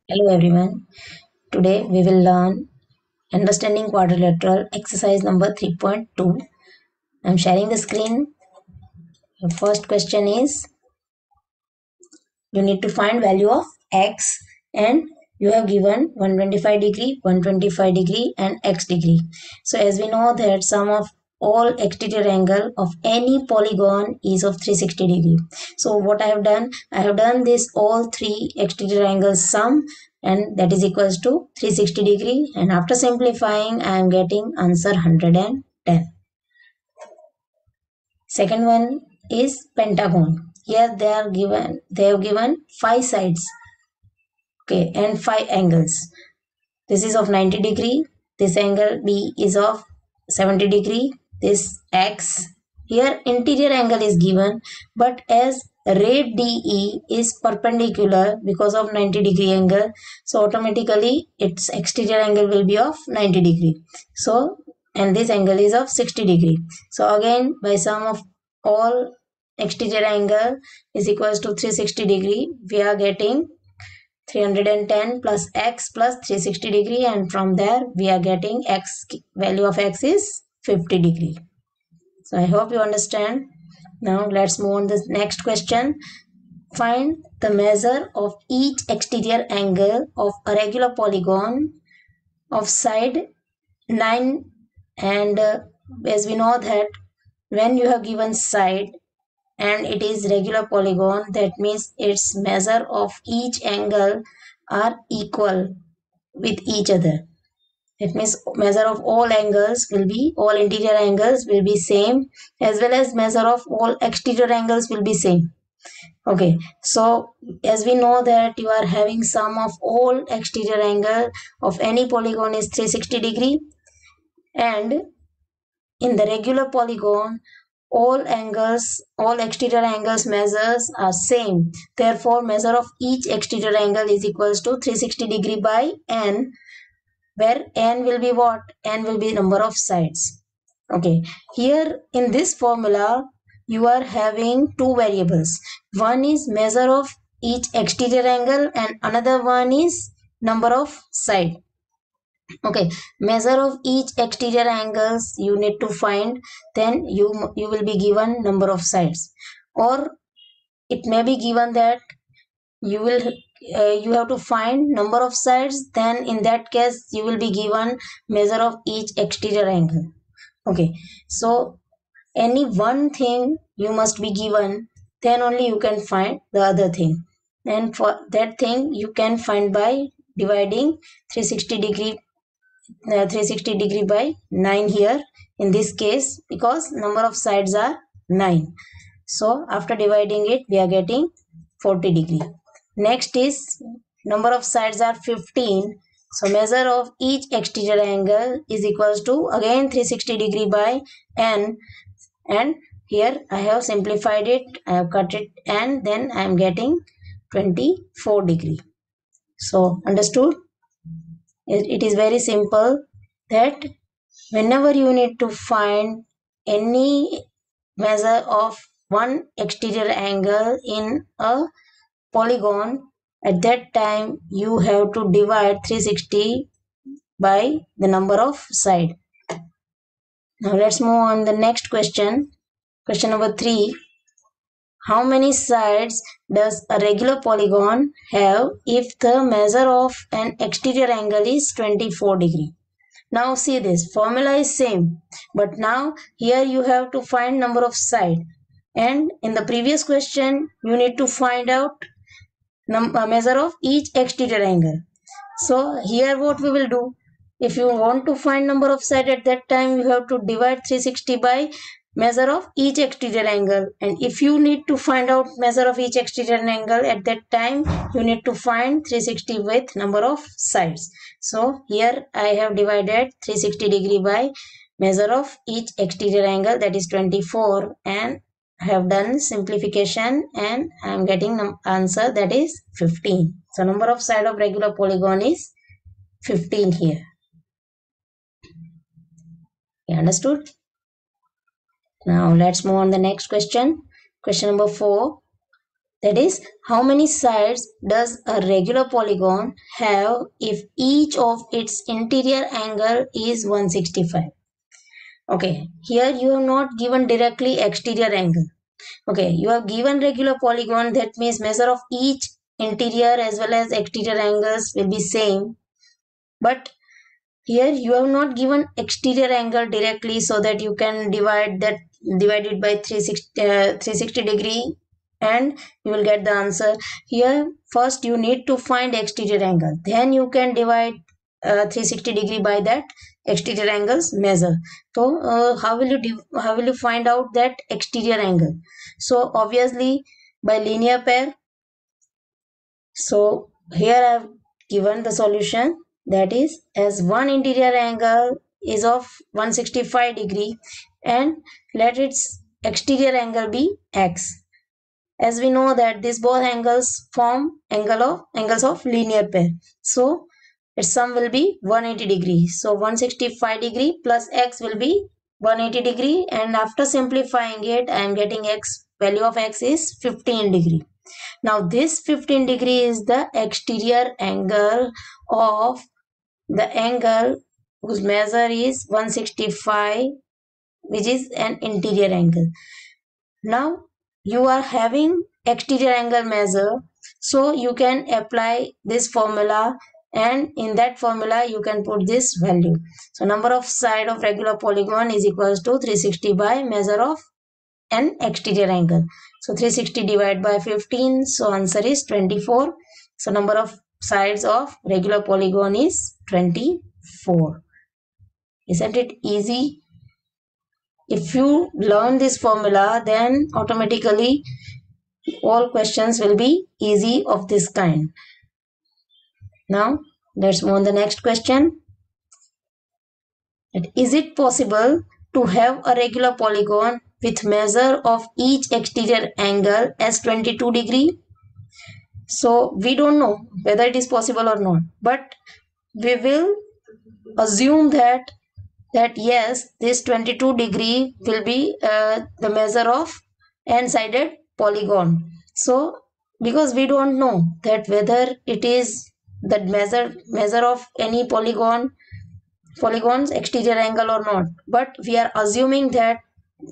Hello everyone. Today we will learn understanding quadrilateral exercise number 3.2. I'm sharing the screen. The first question is you need to find value of x and you have given 125 degree, 125 degree and x degree. So as we know that sum of all exterior angle of any polygon is of 360 degree. So what I have done this all three exterior angles sum and that is equals to 360 degree, and after simplifying I am getting answer 110. Second one is pentagon. Here they have given five sides, okay, and five angles. This is of 90 degree, this angle B is of 70 degree, this X. Here interior angle is given, but as rate DE is perpendicular because of 90 degree angle, so automatically its exterior angle will be of 90 degree. So, and this angle is of 60 degree. So again, by sum of all exterior angle is equals to 360 degree, we are getting 310 plus x plus 360 degree, and from there we are getting x value of x is 50 degree. So I hope you understand. Now let's move on to the next question. Find the measure of each exterior angle of a regular polygon of side 9, and as we know that when you have given side and it is regular polygon, that means its measure of each angle are equal with each other. It means measure of all angles will be, all interior angles will be same, as well as measure of all exterior angles will be same. Okay, so as we know that you are having sum of all exterior angle of any polygon is 360 degree, and in the regular polygon all exterior angles measures are same. Therefore measure of each exterior angle is equals to 360 degree by n, where n will be what? N will be number of sides. Okay, here in this formula you are having two variables. One is measure of each exterior angle and another one is number of side. Okay, measure of each exterior angles you need to find, then you will be given number of sides, or it may be given that you will you have to find number of sides, then in that case you will be given measure of each exterior angle. Okay, so any one thing you must be given, then only you can find the other thing, and for that thing you can find by dividing 360 degree 360 degree by 9 here in this case, because number of sides are 9. So after dividing it we are getting 40 degree. Next is number of sides are 15. So measure of each exterior angle is equals to again 360 degree by n, and here I have simplified it, I have cut it, and then I am getting 24 degree. So understood? It is very simple that whenever you need to find any measure of one exterior angle in a polygon, at that time you have to divide 360 by the number of side. Now let's move on the next question. Question number 3. How many sides does a regular polygon have if the measure of an exterior angle is 24 degree? Now see, this formula is same, but now here you have to find number of side, and in the previous question you need to find out measure of each exterior angle. So here what we will do, if you want to find number of side, at that time you have to divide 360 by measure of each exterior angle, and if you need to find out measure of each exterior angle, at that time you need to find 360 with number of sides. So here I have divided 360 degree by measure of each exterior angle, that is 24, and I have done simplification and I am getting answer, that is 15. So number of side of regular polygon is 15 here. You understood? Now let's move on the next question. Question number 4. That is, how many sides does a regular polygon have if each of its interior angle is 165? Okay, here you have not given directly exterior angle. Okay, you have given regular polygon, that means measure of each interior as well as exterior angles will be same. But here you have not given exterior angle directly, so that you can divide it by 360 degree and you will get the answer. Here first you need to find exterior angle, then you can divide 360 degree by that exterior angles measure. So how will you find out that exterior angle? So obviously by linear pair. So here I have given the solution, that is, as one interior angle is of 165 degree and let its exterior angle be x. As we know that these both angles form angles of linear pair. So its sum will be 180 degree. So 165 degree plus x will be 180 degree, and after simplifying it I am getting value of x is 15 degree. Now this 15 degree is the exterior angle of the angle whose measure is 165, which is an interior angle. Now you are having exterior angle measure, so you can apply this formula, and in that formula you can put this value. So number of side of regular polygon is equals to 360 by measure of an exterior angle. So 360 divided by 15, so answer is 24. So number of sides of regular polygon is 24. Isn't it easy? If you learn this formula, then automatically all questions will be easy of this kind. Now let's move on the next question. Is it possible to have a regular polygon with measure of each exterior angle as 22 degree? So we don't know whether it is possible or not, but we will assume that yes, this 22 degree will be the measure of n-sided polygon. So because we don't know that whether it is the measure of any polygon's exterior angle or not, but we are assuming that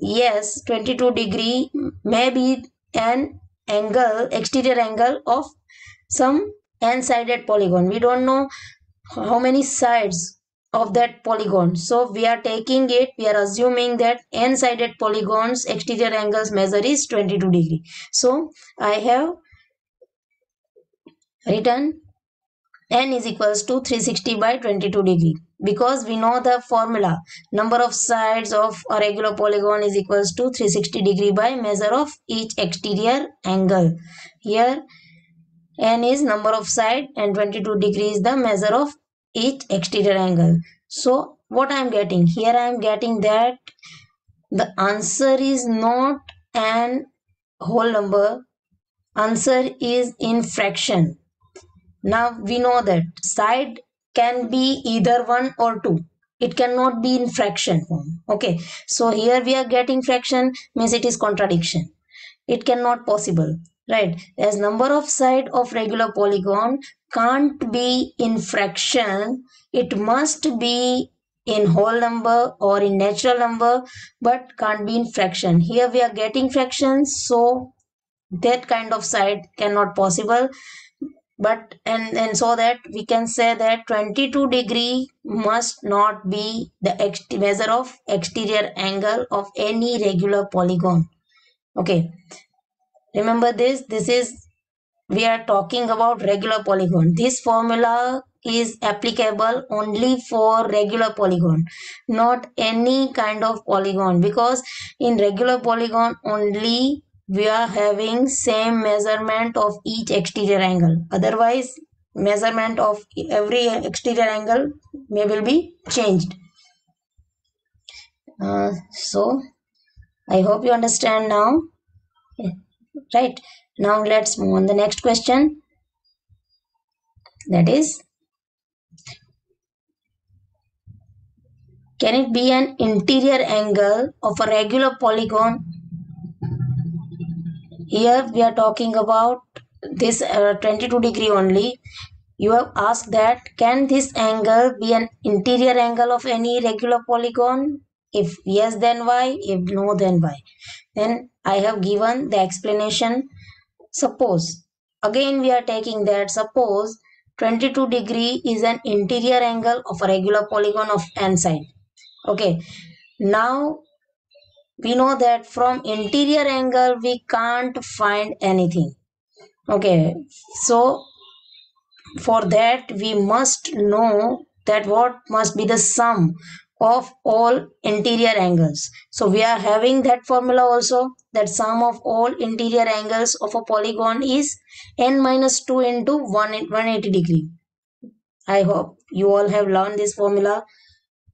yes, 22 degree may be an exterior angle of some n-sided polygon. We don't know how many sides of that polygon, so we are assuming that n-sided polygon's exterior angles measure is 22 degree. So I have written n is equals to 360 by 22 degree, because we know the formula, number of sides of a regular polygon is equals to 360 degree by measure of each exterior angle. Here n is number of side and 22 degree is the measure of each exterior angle. So what I am getting here, I am getting that the answer is not an whole number, answer is in fraction. Now we know that side can be either 1 or 2. It cannot be in fraction form. Okay. So here we are getting fraction, means it is contradiction. It cannot possible. Right. As number of side of regular polygon can't be in fraction. It must be in whole number or in natural number, but can't be in fraction. Here we are getting fractions. So that kind of side cannot possible. But and so that we can say that 22 degree must not be the measure of exterior angle of any regular polygon. Okay, remember this is, we are talking about regular polygon. This formula is applicable only for regular polygon, not any kind of polygon, because in regular polygon only we are having same measurement of each exterior angle. Otherwise measurement of every exterior angle will be changed. So I hope you understand now. Right, now let's move on the next question. That is, can it be an interior angle of a regular polygon here we are talking about this 22 degree only. You have asked that can this angle be an interior angle of any regular polygon? If yes, then why? If no, then why? Then I have given the explanation. Suppose, again we are taking that, suppose 22 degree is an interior angle of a regular polygon of n side. Okay, now we know that from interior angle we can't find anything. Okay, so for that we must know that what must be the sum of all interior angles. So we are having that formula also, that sum of all interior angles of a polygon is n minus 2 into 180 degree. I hope you all have learned this formula.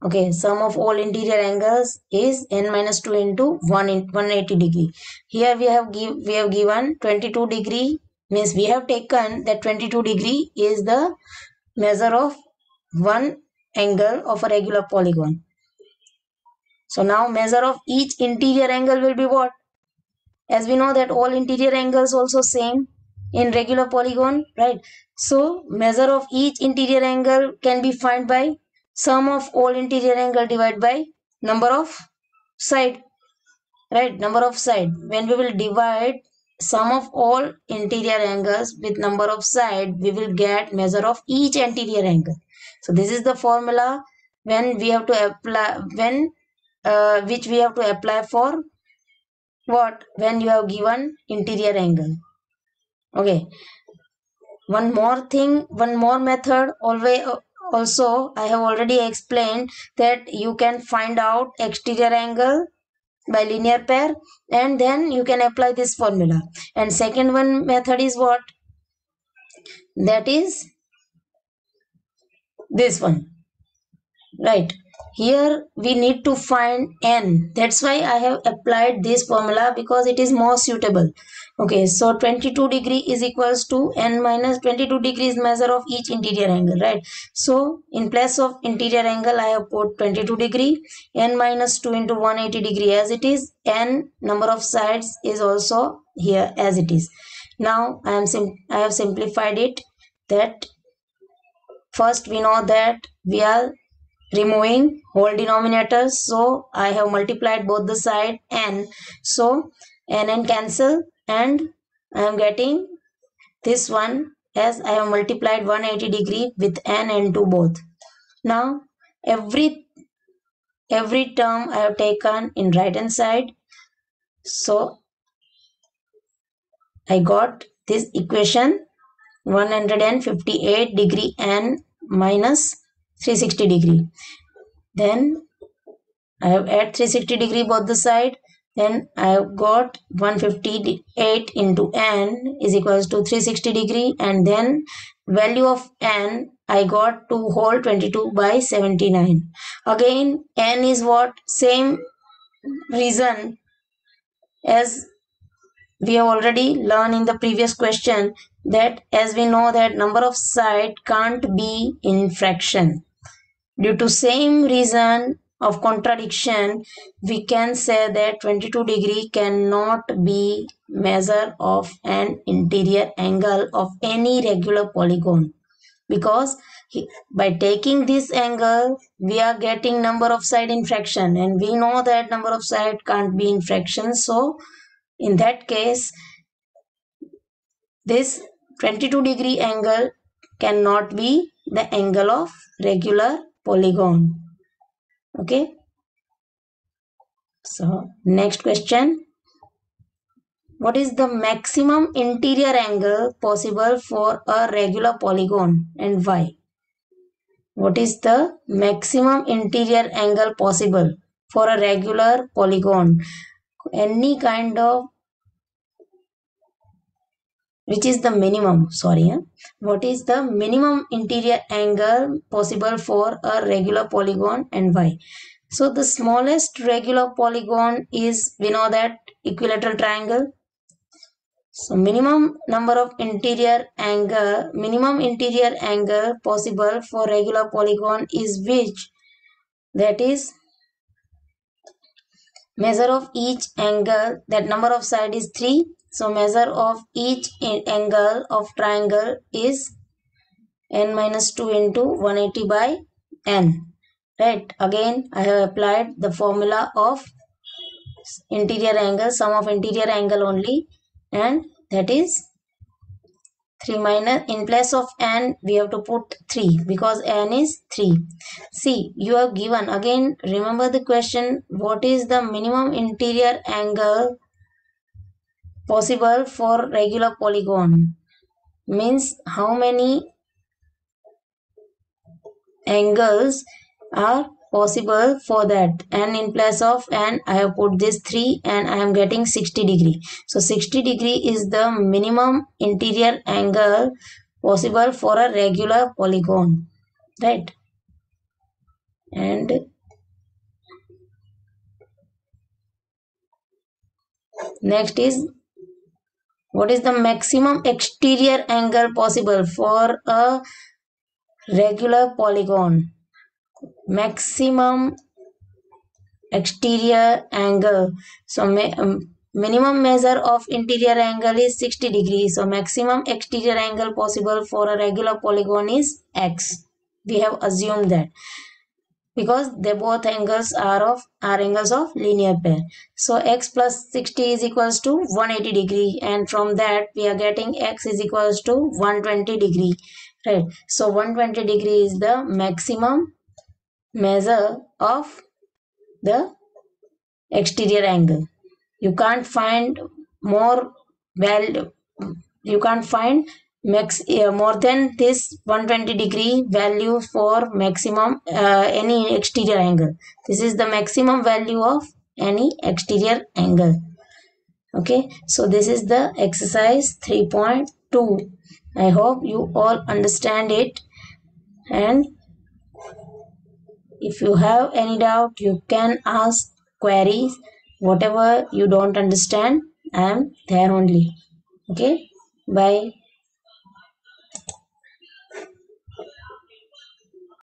Okay, sum of all interior angles is n minus 2 into 180 degree. Here we have given 22 degree, means we have taken that 22 degree is the measure of one angle of a regular polygon. So now measure of each interior angle will be what? As we know that all interior angles also same in regular polygon, right? So measure of each interior angle can be found by sum of all interior angle divided by number of side, right? Number of side. When we will divide sum of all interior angles with number of side, we will get measure of each interior angle. So this is the formula when we have to apply, when which we have to apply for what? When you have given interior angle. Okay, one more thing, one more method, always also I have already explained that you can find out exterior angle by linear pair, and then you can apply this formula. And second one method is what? That is this one, right? Here we need to find n. That's why I have applied this formula, because it is more suitable. Okay, so 22 degree is equals to n minus 22 degrees measure of each interior angle, right? So in place of interior angle I have put 22 degree, n minus 2 into 180 degree as it is, n number of sides is also here as it is. Now I have simplified it. That first we know that we are removing whole denominators, so I have multiplied both the side n, so n cancel, and I am getting this one as I have multiplied 180 degree with n and 2 both. Now every term I have taken in right hand side, so I got this equation 158 degree n minus 360 degree. Then I have add 360 degree both the side. Then I have got 158 into n is equals to 360 degree, and then value of n I got 2 whole 22 by 79. Again n is what? Same reason as we have already learned in the previous question, that as we know that number of side can't be in fraction. Due to same reason of contradiction, we can say that 22 degree cannot be measure of an interior angle of any regular polygon, because by taking this angle we are getting number of side in fraction, and we know that number of side can't be in fraction. So in that case this 22 degree angle cannot be the angle of regular polygon. Okay, so next question, what is the maximum interior angle possible for a regular polygon and why? What is the maximum interior angle possible for a regular polygon? Any kind of, which is the minimum, what is the minimum interior angle possible for a regular polygon and why? So the smallest regular polygon is, we know that, equilateral triangle. So minimum interior angle possible for regular polygon is which? That is measure of each angle, that number of side is 3, So measure of each angle of triangle is n minus 2 into 180 by n. Right. Again, I have applied the formula of interior angle, sum of interior angle only, and that is 3 minus, in place of n we have to put 3 because n is 3. See, you are given, again remember the question, what is the minimum interior angle possible for regular polygon? Means how many angles are possible for that, and in place of n I have put this 3 and I am getting 60 degree. So 60 degree is the minimum interior angle possible for a regular polygon, right? And next is, what is the maximum exterior angle possible for a regular polygon? Maximum exterior angle. So minimum measure of interior angle is 60 degrees. So maximum exterior angle possible for a regular polygon is x. We have assumed that because they both angles are angles of linear pair. So x plus 60 is equals to 180 degree, and from that we are getting x is equals to 120 degree, right? So 120 degree is the maximum measure of the exterior angle. You can't find more value, you can't find more than this 120 degree value for maximum any exterior angle. This is the maximum value of any exterior angle. Okay, so this is the exercise 3.2. I hope you all understand it, and if you have any doubt, you can ask queries. Whatever you don't understand, I am there only. Okay, bye.